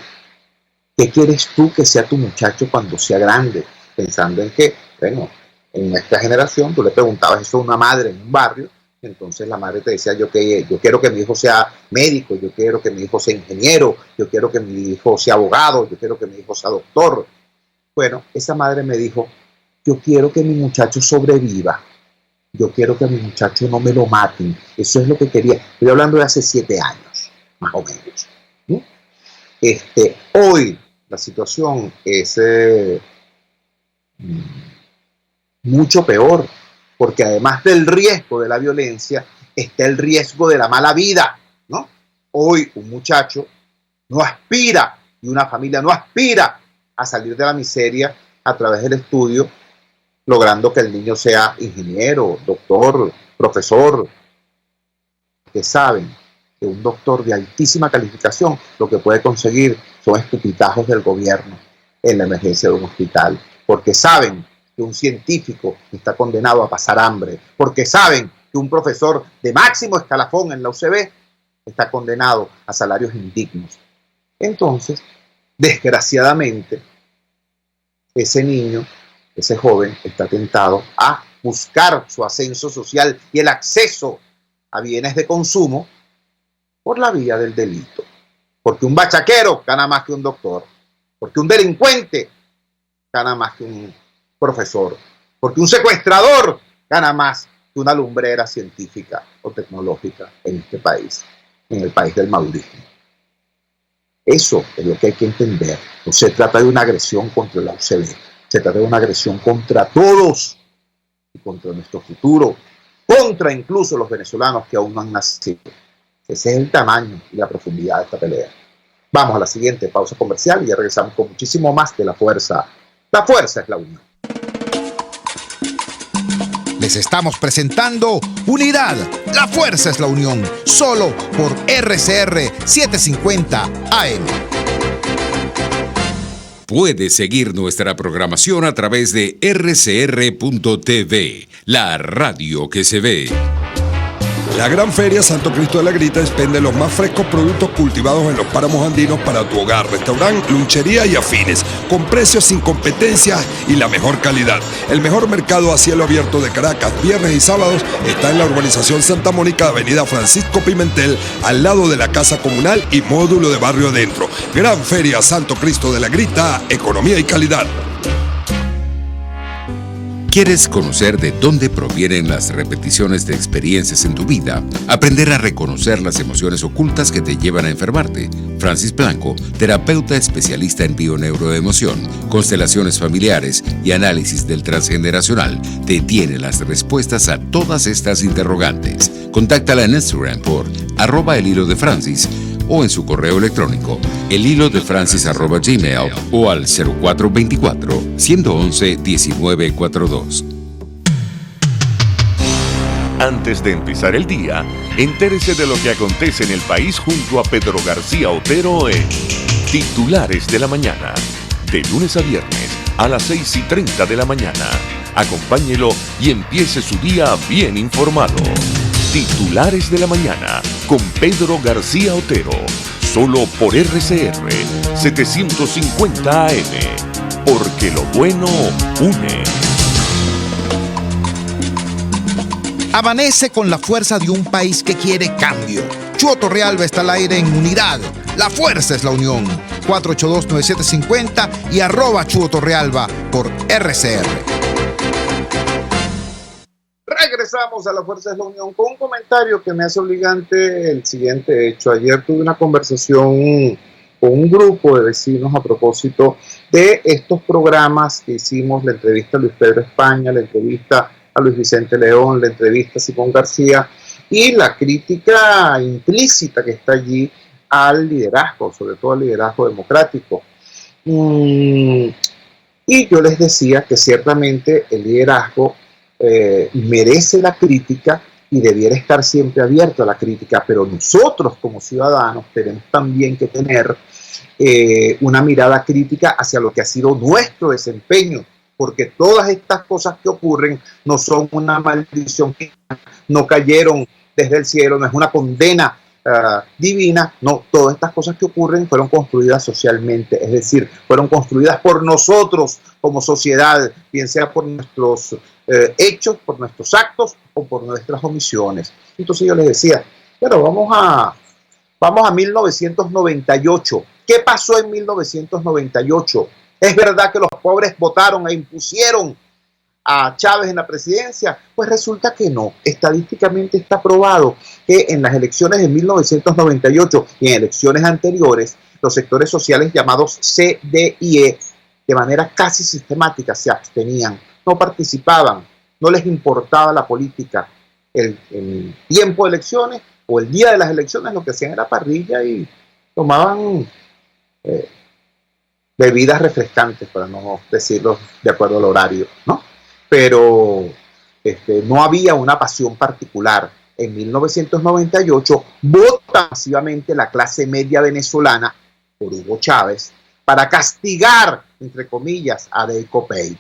¿qué quieres tú que sea tu muchacho cuando sea grande? Pensando en que, bueno, en nuestra generación tú le preguntabas eso a una madre en un barrio, entonces la madre te decía, yo quiero que mi hijo sea médico, yo quiero que mi hijo sea ingeniero, yo quiero que mi hijo sea abogado, yo quiero que mi hijo sea doctor. Bueno, esa madre me dijo, yo quiero que mi muchacho sobreviva, yo quiero que mi muchacho no me lo maten, eso es lo que quería. Estoy hablando de hace 7 años, más o menos. Hoy la situación es mucho peor, porque además del riesgo de la violencia, está el riesgo de la mala vida, ¿no? Hoy un muchacho no aspira, y una familia no aspira a salir de la miseria a través del estudio, logrando que el niño sea ingeniero, doctor, profesor, que saben que un doctor de altísima calificación lo que puede conseguir son escupitajos del gobierno en la emergencia de un hospital, porque saben que un científico está condenado a pasar hambre, porque saben que un profesor de máximo escalafón en la UCB está condenado a salarios indignos. Entonces, desgraciadamente, ese niño, ese joven, está tentado a buscar su ascenso social y el acceso a bienes de consumo por la vía del delito. Porque un bachaquero gana más que un doctor, porque un delincuente gana más que un profesor, porque un secuestrador gana más que una lumbrera científica o tecnológica en este país, en el país del madurismo. Eso es lo que hay que entender. No se trata de una agresión contra la UCB, se trata de una agresión contra todos y contra nuestro futuro, contra incluso los venezolanos que aún no han nacido. Ese es el tamaño y la profundidad de esta pelea. Vamos a la siguiente pausa comercial y ya regresamos con muchísimo más de La Fuerza. La fuerza es la unión. Les estamos presentando Unidad. La fuerza es la unión. Solo por RCR 750 AM. Puedes seguir nuestra programación a través de rcr.tv, la radio que se ve. La Gran Feria Santo Cristo de la Grita expende los más frescos productos cultivados en los páramos andinos para tu hogar, restaurante, lunchería y afines, con precios sin competencia y la mejor calidad. El mejor mercado a cielo abierto de Caracas, viernes y sábados, está en la urbanización Santa Mónica, avenida Francisco Pimentel, al lado de la Casa Comunal y módulo de Barrio Adentro. Gran Feria Santo Cristo de la Grita, economía y calidad. ¿Quieres conocer de dónde provienen las repeticiones de experiencias en tu vida? Aprender a reconocer las emociones ocultas que te llevan a enfermarte. Francis Blanco, terapeuta especialista en bioneuroemoción, constelaciones familiares y análisis del transgeneracional, te tiene las respuestas a todas estas interrogantes. Contáctala en Instagram por @elhilodefrancis o en su correo electrónico elhilodefrancis@gmail o al 0424-111-1942. Antes de empezar el día, entérese de lo que acontece en el país junto a Pedro García Otero en Titulares de la Mañana. De lunes a viernes a las 6:30 de la mañana. Acompáñelo y empiece su día bien informado. Titulares de la Mañana con Pedro García Otero. Solo por RCR 750 AM. Porque lo bueno une. Amanece con la fuerza de un país que quiere cambio. Chuo Torrealba está al aire en Unidad. La fuerza es la unión. 482-9750 y @Chuo Torrealba por RCR. Regresamos a La Fuerza de la Unión con un comentario que me hace obligante el siguiente hecho. Ayer tuve una conversación con un grupo de vecinos a propósito de estos programas que hicimos, la entrevista a Luis Pedro España, la entrevista a Luis Vicente León, la entrevista a Simón García y la crítica implícita que está allí al liderazgo, sobre todo al liderazgo democrático. Y yo les decía que ciertamente el liderazgo merece la crítica y debiera estar siempre abierto a la crítica, pero nosotros como ciudadanos tenemos también que tener una mirada crítica hacia lo que ha sido nuestro desempeño, porque todas estas cosas que ocurren no son una maldición, no cayeron desde el cielo, no es una condena divina, no, todas estas cosas que ocurren fueron construidas socialmente, es decir, fueron construidas por nosotros como sociedad, bien sea por nuestros hechos, por nuestros actos o por nuestras omisiones. Entonces yo les decía, pero vamos a 1998. ¿Qué pasó en 1998? ¿Es verdad que los pobres votaron e impusieron a Chávez en la presidencia? Pues resulta que no. Estadísticamente está probado que en las elecciones de 1998 y en elecciones anteriores, los sectores sociales llamados C, D y E, de manera casi sistemática se abstenían, no participaban, no les importaba la política. El tiempo de elecciones o el día de las elecciones lo que hacían era parrilla y tomaban bebidas refrescantes, para no decirlo de acuerdo al horario, ¿no? Pero no había una pasión particular. En 1998 vota masivamente la clase media venezolana por Hugo Chávez para castigar, entre comillas, a Deyko Pey.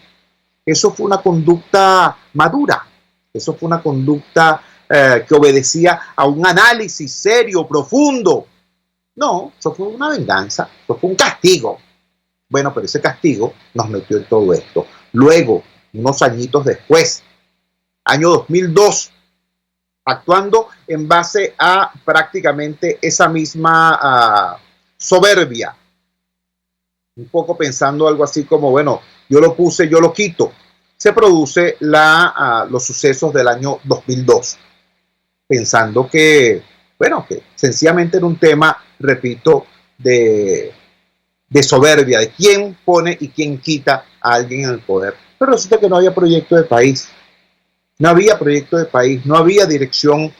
Eso fue una conducta madura, eso fue una conducta que obedecía a un análisis serio, profundo. No, eso fue una venganza, eso fue un castigo. Bueno, pero ese castigo nos metió en todo esto. Luego, unos añitos después, año 2002, actuando en base a prácticamente esa misma soberbia, un poco pensando algo así como, bueno, yo lo puse, yo lo quito, se produce los sucesos del año 2002, pensando que, bueno, que sencillamente era un tema, repito, de soberbia, de quién pone y quién quita a alguien en el poder. Pero resulta que no había proyecto de país, no había proyecto de país, no había dirección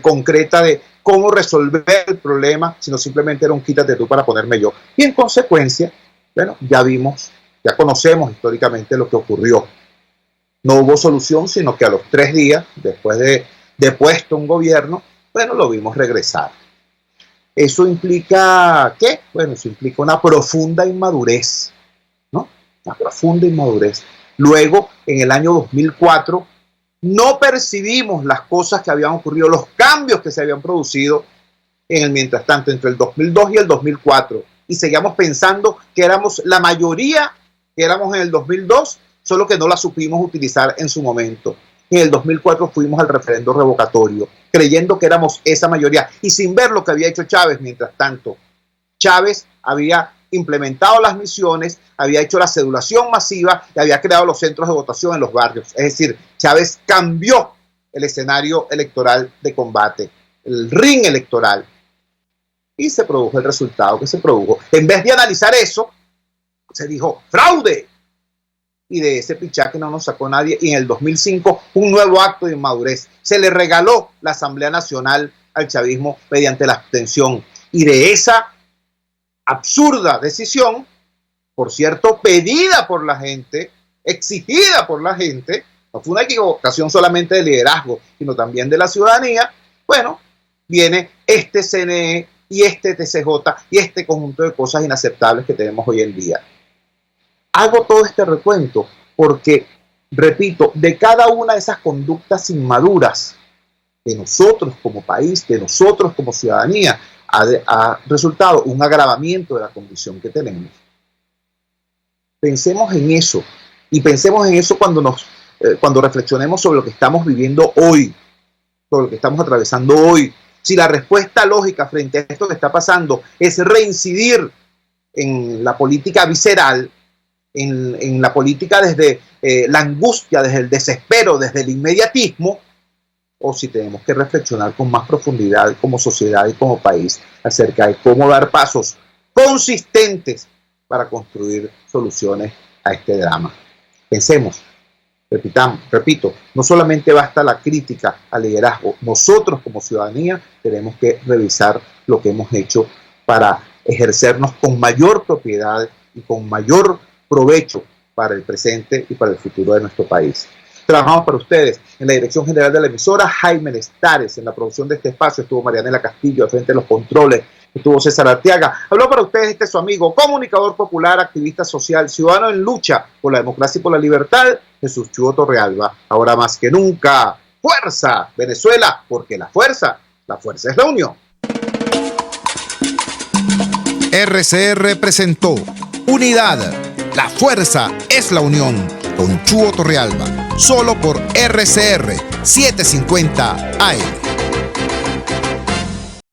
concreta de cómo resolver el problema, sino simplemente era un quítate tú para ponerme yo. Y en consecuencia, bueno, ya vimos, ya conocemos históricamente lo que ocurrió. No hubo solución, sino que a los 3 días, después de puesto un gobierno, bueno, lo vimos regresar. ¿Eso implica qué? Bueno, eso implica una profunda inmadurez, ¿no? Una profunda inmadurez. Luego, en el año 2004, no percibimos las cosas que habían ocurrido, los cambios que se habían producido en el mientras tanto, entre el 2002 y el 2004. Y seguíamos pensando que éramos la mayoría que éramos en el 2002, solo que no la supimos utilizar en su momento. En el 2004 fuimos al referendo revocatorio, creyendo que éramos esa mayoría y sin ver lo que había hecho Chávez mientras tanto. Chávez había implementado las misiones, había hecho la cedulación masiva y había creado los centros de votación en los barrios. Es decir, Chávez cambió el escenario electoral de combate, el ring electoral, y se produjo el resultado que se produjo. En vez de analizar eso, se dijo fraude, y de ese pichaje no nos sacó nadie. Y en el 2005 un nuevo acto de inmadurez, se le regaló la Asamblea Nacional al chavismo mediante la abstención, y de esa absurda decisión, por cierto, pedida por la gente, exigida por la gente, no fue una equivocación solamente de liderazgo, sino también de la ciudadanía. Bueno, viene este CNE y este TCJ y este conjunto de cosas inaceptables que tenemos hoy en día. Hago todo este recuento porque, repito, de cada una de esas conductas inmaduras de nosotros como país, de nosotros como ciudadanía, ha resultado un agravamiento de la condición que tenemos. Pensemos en eso, y pensemos en eso cuando reflexionemos sobre lo que estamos viviendo hoy, sobre lo que estamos atravesando hoy. Si la respuesta lógica frente a esto que está pasando es reincidir en la política visceral, en la política desde la angustia, desde el desespero, desde el inmediatismo, o si tenemos que reflexionar con más profundidad como sociedad y como país acerca de cómo dar pasos consistentes para construir soluciones a este drama. Pensemos, repito, no solamente basta la crítica al liderazgo, nosotros como ciudadanía tenemos que revisar lo que hemos hecho para ejercernos con mayor propiedad y con mayor provecho para el presente y para el futuro de nuestro país. Trabajamos para ustedes en la dirección general de la emisora, Jaime Lestares. En la producción de este espacio estuvo Marianela Castillo, al frente de los controles estuvo César Arteaga. Habló para ustedes su amigo, comunicador popular, activista social, ciudadano en lucha por la democracia y por la libertad, Jesús Chuo Torrealba. Ahora más que nunca, fuerza Venezuela, porque la fuerza es la unión. RCR presentó Unidad, la fuerza es la unión, con Chuo Torrealba, solo por RCR 750 AM.